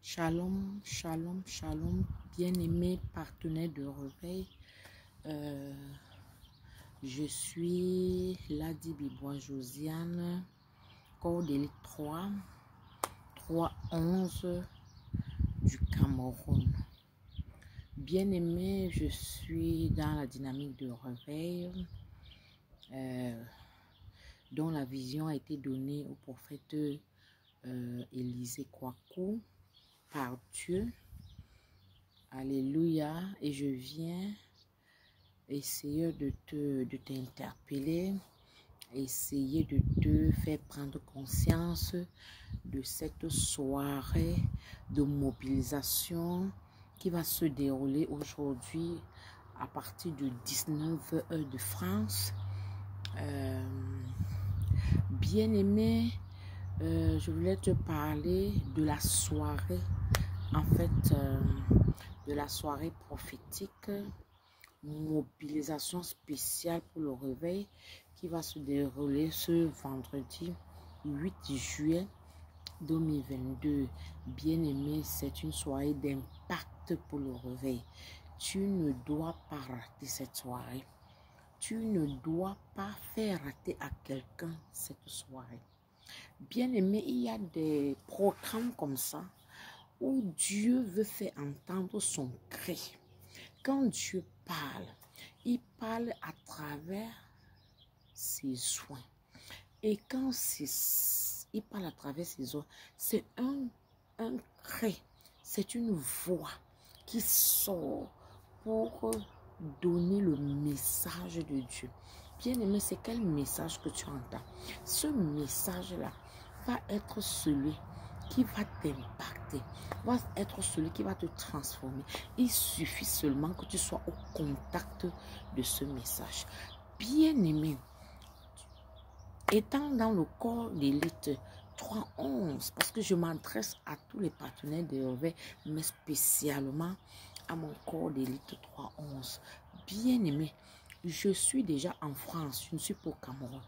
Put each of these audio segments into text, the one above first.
Shalom, shalom, shalom, bien-aimés partenaires de réveil. Je suis Ladi Bibois Josiane, corps d'élite 311 du Cameroun. Bien-aimé, je suis dans la dynamique de réveil dont la vision a été donnée au prophète Élisée Kouakou par Dieu. Alléluia. Et je viens essayer de t'interpeller, essayer de te faire prendre conscience de cette soirée de mobilisation qui va se dérouler aujourd'hui à partir de 19 h de France. Bien-aimé, je voulais te parler de la soirée, en fait, de la soirée prophétique, mobilisation spéciale pour le réveil qui va se dérouler ce vendredi 8 juillet 2022. Bien-aimé, c'est une soirée d'impact pour le réveil. Tu ne dois pas rater cette soirée. Tu ne dois pas faire rater à quelqu'un cette soirée. Bien-aimé, il y a des programmes comme ça où Dieu veut faire entendre son cri. Quand Dieu parle, il parle à travers ses soins. Et quand il parle à travers ses soins, c'est un cri, c'est une voix qui sort pour donner le message de Dieu. Bien-aimé, c'est quel message que tu entends? Ce message-là va être celui qui va t'impacter, va être celui qui va te transformer. Il suffit seulement que tu sois au contact de ce message. Bien-aimé, étant dans le corps d'élite 311, parce que je m'adresse à tous les partenaires de réveil, mais spécialement à mon corps d'élite 311. Bien-aimé, je suis déjà en France, je ne suis pas au Cameroun.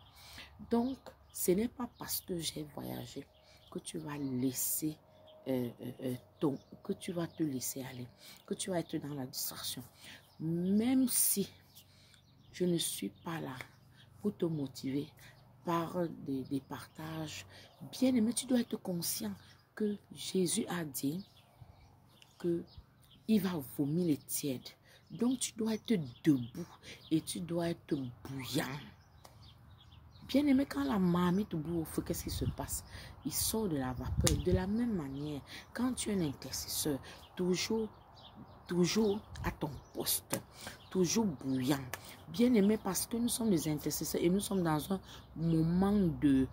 Donc, ce n'est pas parce que j'ai voyagé que tu vas laisser que tu vas te laisser aller, que tu vas être dans la distraction. Même si je ne suis pas là pour te motiver par des partages, bien aimé, tu dois être conscient que Jésus a dit que il va vomir les tièdes. Donc tu dois être debout et tu dois être bouillant. Bien aimé, quand la marmite bout au feu, qu'est-ce qui se passe? Il sort de la vapeur. De la même manière, quand tu es un intercesseur, toujours à ton poste, toujours bouillant. Bien aimé, parce que nous sommes des intercesseurs et nous sommes dans un moment de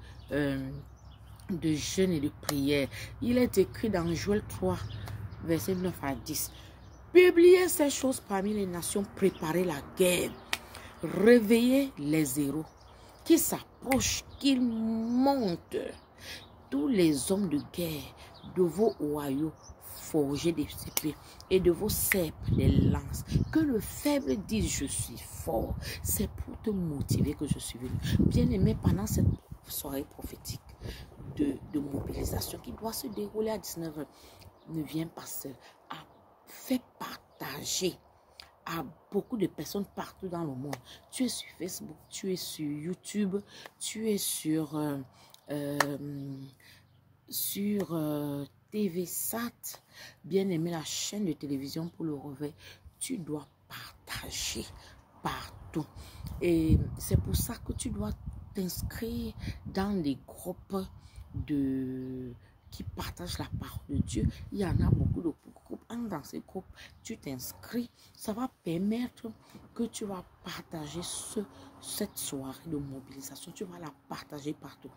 jeûne et de prière. Il est écrit dans Joël 3, versets 9 à 10. Publiez ces choses parmi les nations, préparez la guerre, réveillez les héros qui s'approchent, qu'ils montent. Tous les hommes de guerre de vos royaumes, forgez des épées et de vos sceptres des lances. Que le faible dise je suis fort. C'est pour te motiver que je suis venu. Bien-aimé, pendant cette soirée prophétique de mobilisation qui doit se dérouler à 19 h, ne viens pas seul. Fais partager à beaucoup de personnes partout dans le monde. Tu es sur Facebook, tu es sur YouTube, tu es sur TV Sat, bien-aimé, la chaîne de télévision pour le réveil. Tu dois partager partout. Et c'est pour ça que tu dois t'inscrire dans les groupes qui partagent la parole de Dieu. Il y en a beaucoup de groupes. Dans ces groupes, tu t'inscris. Ça va permettre que tu vas partager cette soirée de mobilisation. Tu vas la partager partout.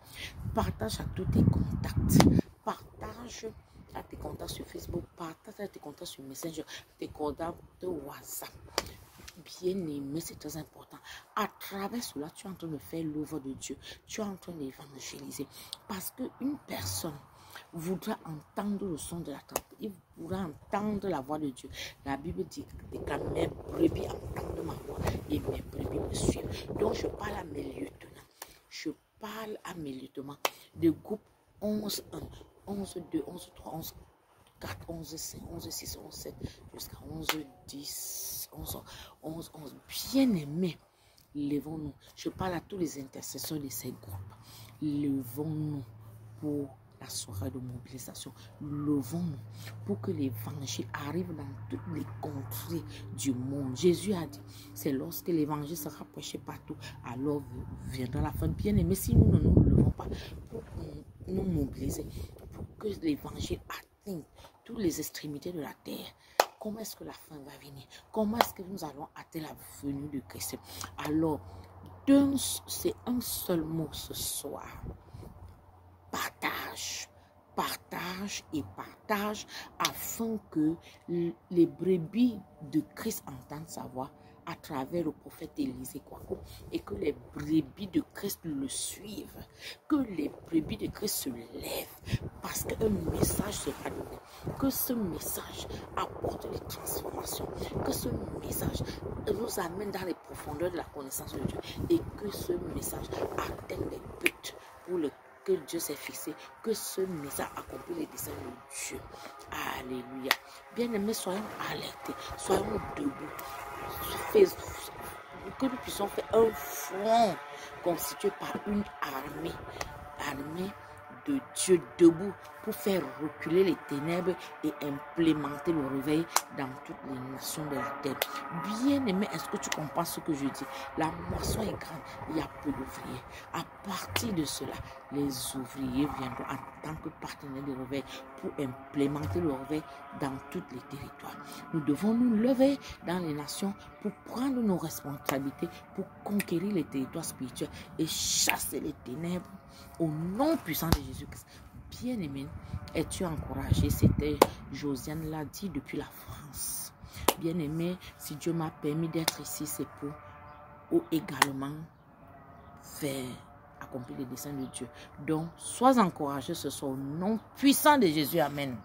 Partage à tous tes contacts. Partage à tes contacts sur Facebook. Partage à tes contacts sur Messenger. Tes contacts de WhatsApp. Bien aimé, c'est très important. À travers cela, tu es en train de faire l'œuvre de Dieu. Tu es en train d'évangéliser. Parce qu'une personne voudra entendre le son de la trompette. Il voudra entendre la voix de Dieu. La Bible dit que mes brebis entendent ma voix et mes brebis me suivent. Donc je parle à mes lieutenants. Je parle à mes lieutenants. Des groupes 11, 1, 11, 2, 11, 3, 11, 4, 11, 5, 11, 6, 11, 7, jusqu'à 11, 10, 11. Bien-aimés, levons-nous. Je parle à tous les intercesseurs de ces groupes. Levons-nous pour la soirée de mobilisation. Levons-nous pour que l'évangile arrive dans toutes les contrées du monde. Jésus a dit, c'est lorsque l'évangile sera prêché partout, alors viendra la fin. Bien-aimés, si nous ne nous levons pas pour nous mobiliser, pour que l'évangile atteigne toutes les extrémités de la terre, comment est-ce que la fin va venir? Comment est-ce que nous allons atteindre la venue de Christ? Alors, c'est un seul mot ce soir. Partage, partage et partage afin que les brebis de Christ entendent sa voix à travers le prophète Élisée Kouakou et que les brebis de Christ le suivent, que les brebis de Christ se lèvent parce qu'un message sera donné, que ce message apporte des transformations, que ce message nous amène dans les profondeurs de la connaissance de Dieu et que ce message atteigne les buts pour le que Dieu s'est fixé, que ce message accomplit les desseins de Dieu. Alléluia. Bien-aimés, soyons alertés, soyons debout. Que nous puissions faire un front constitué par une armée de Dieu debout pour faire reculer les ténèbres et implémenter le réveil dans toutes les nations de la terre. Bien-aimé, est-ce que tu comprends ce que je dis? La moisson est grande, il y a peu d'ouvriers. À partir de cela, les ouvriers viendront en tant que partenaires de réveil pour implémenter le réveil dans tous les territoires. Nous devons nous lever dans les nations pour prendre nos responsabilités, pour conquérir les territoires spirituels et chasser les ténèbres au nom puissant de Jésus-Christ. Bien-aimé, es-tu encouragé? C'était Josiane l'a dit depuis la France. Bien-aimé, si Dieu m'a permis d'être ici, c'est pour également faire accomplir les desseins de Dieu. Donc, sois encouragé ce soir au nom puissant de Jésus. Amen.